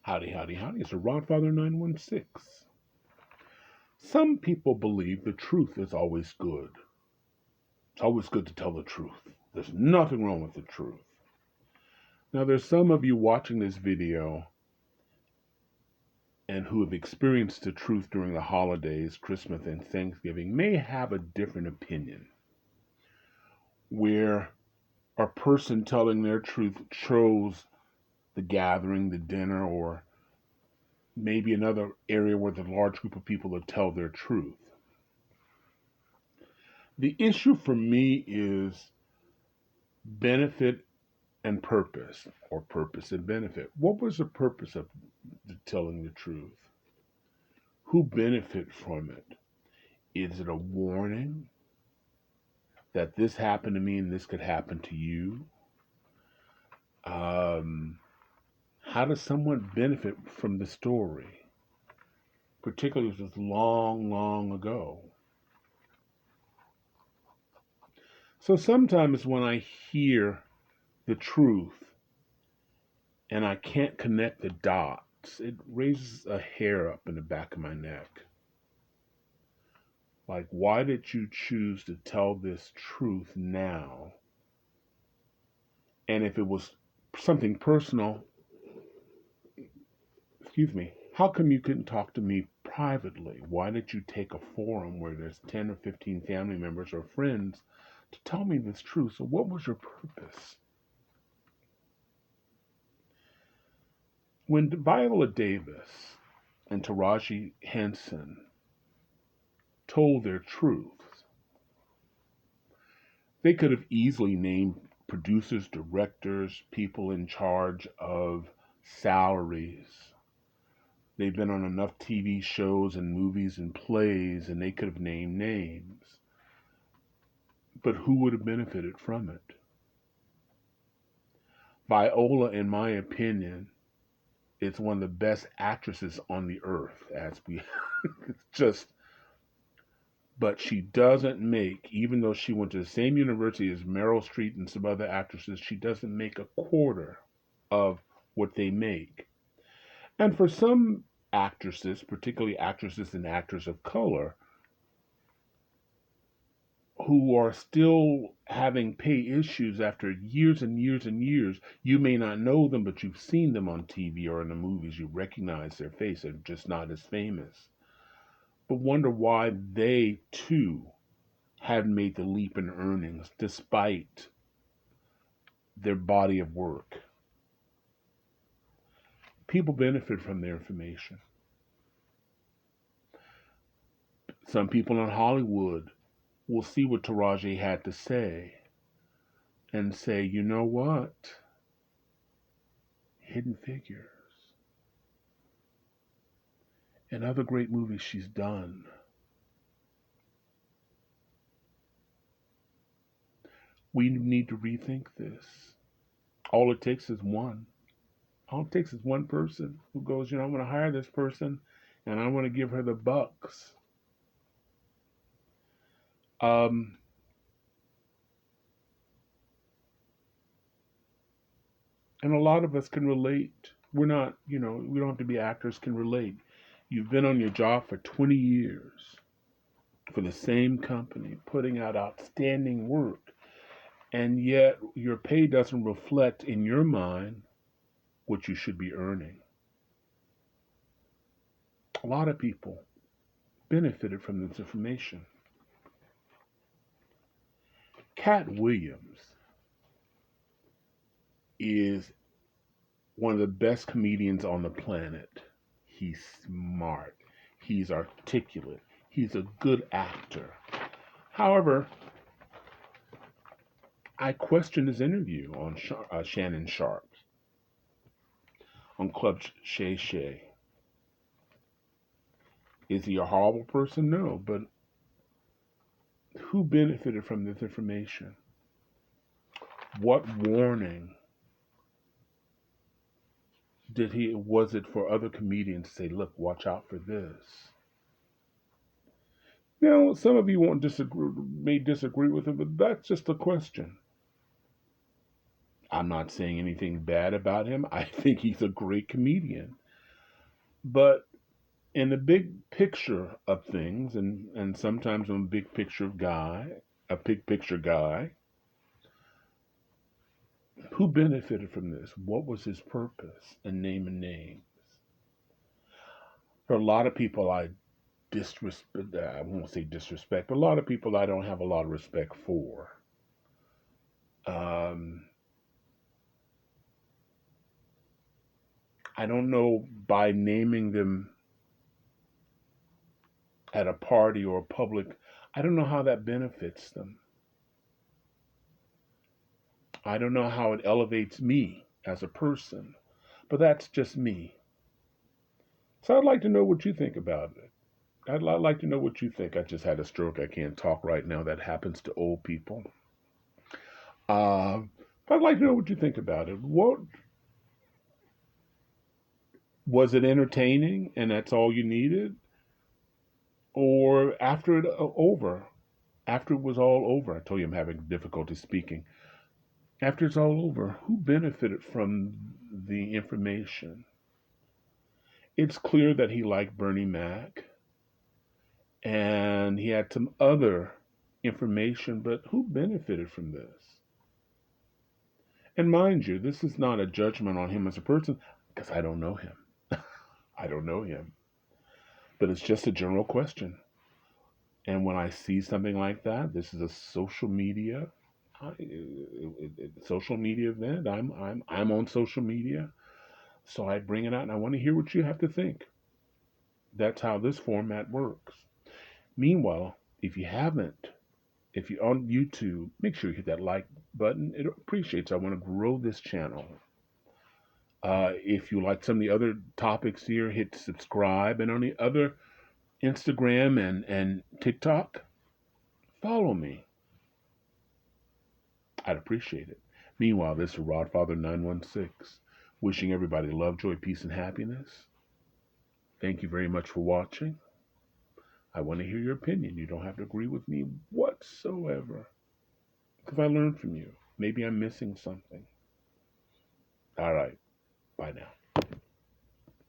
Howdy, howdy, howdy. It's a Rodfather 916. Some people believe the truth is always good. It's always good to tell the truth. There's nothing wrong with the truth. Now, there's some of you watching this video and who have experienced the truth during the holidays, Christmas and Thanksgiving, may have a different opinion. Where a person telling their truth chose the gathering, the dinner, or maybe another area where there's a large group of people that tell their truth. The issue for me is benefit and purpose, or purpose and benefit. What was the purpose of telling the truth? Who benefit from it? Is it a warning that this happened to me and this could happen to you? How does someone benefit from the story? Particularly if it's long, long ago. So sometimes when I hear the truth and I can't connect the dots, it raises a hair up in the back of my neck. Like, why did you choose to tell this truth now? And if it was something personal, how come you couldn't talk to me privately? Why did you take a forum where there's 10 or 15 family members or friends to tell me this truth? So what was your purpose? When Viola Davis and Taraji Henson told their truths, they could have easily named producers, directors, people in charge of salaries. They've been on enough TV shows and movies and plays, and they could have named names. But who would have benefited from it? Viola, in my opinion, is one of the best actresses on the earth, but she doesn't make, even though she went to the same university as Meryl Streep and some other actresses, she doesn't make a quarter of what they make. And for some actresses, particularly actresses and actors of color, who are still having pay issues after years and years and years, you may not know them, but you've seen them on TV or in the movies. You recognize their face. They're just not as famous. But wonder why they, too, hadn't made the leap in earnings despite their body of work. People benefit from their information. Some people in Hollywood will see what Taraji had to say and say, you know what? Hidden Figures and other great movies she's done. We need to rethink this. All it takes is one. All it takes is one person who goes, I'm going to hire this person and I want to give her the bucks. And a lot of us can relate. We're not, we don't have to be actors, can relate. You've been on your job for 20 years for the same company, putting out outstanding work, and yet your pay doesn't reflect in your mind what you should be earning. A lot of people benefited from this information. Katt Williams is one of the best comedians on the planet. He's smart. He's articulate. He's a good actor. However, I questioned his interview on Shannon Sharpes on Club Shay Shay. Is he a horrible person? No, but who benefited from this information? What warning was it for other comedians to say, look, watch out for this? Now, some of you may disagree with him, but that's just a question. I'm not saying anything bad about him. I think he's a great comedian. But in the big picture of things, and sometimes I'm a big picture guy, who benefited from this? What was his purpose? And naming names. For a lot of people, I won't say disrespect, but a lot of people I don't have a lot of respect for. Um, I don't know, by naming them at a party or a public, I don't know how that benefits them. I don't know how it elevates me as a person, but that's just me. So I'd like to know what you think about it. I'd like to know what you think. I just had a stroke. I can't talk right now. That happens to old people. Uh, I'd like to know what you think about it. What was it, entertaining and that's all you needed? Or after after it was all over, I told you I'm having difficulty speaking. After it's all over, who benefited from the information? It's clear that he liked Bernie Mac and he had some other information, but who benefited from this? And mind you, this is not a judgment on him as a person, because I don't know him. I don't know him. But it's just a general question. And when I see something like that, this is a social media event. I'm on social media, so I bring it out, and I want to hear what you have to think. That's how this format works. Meanwhile, if you're on YouTube, make sure you hit that like button. It appreciates. I want to grow this channel. If you like some of the other topics here, hit subscribe. And on the other, Instagram and TikTok, follow me. I'd appreciate it. Meanwhile, this is Rodfather916, wishing everybody love, joy, peace, and happiness. Thank you very much for watching. I want to hear your opinion. You don't have to agree with me whatsoever, because I learned from you. Maybe I'm missing something. All right. Bye now.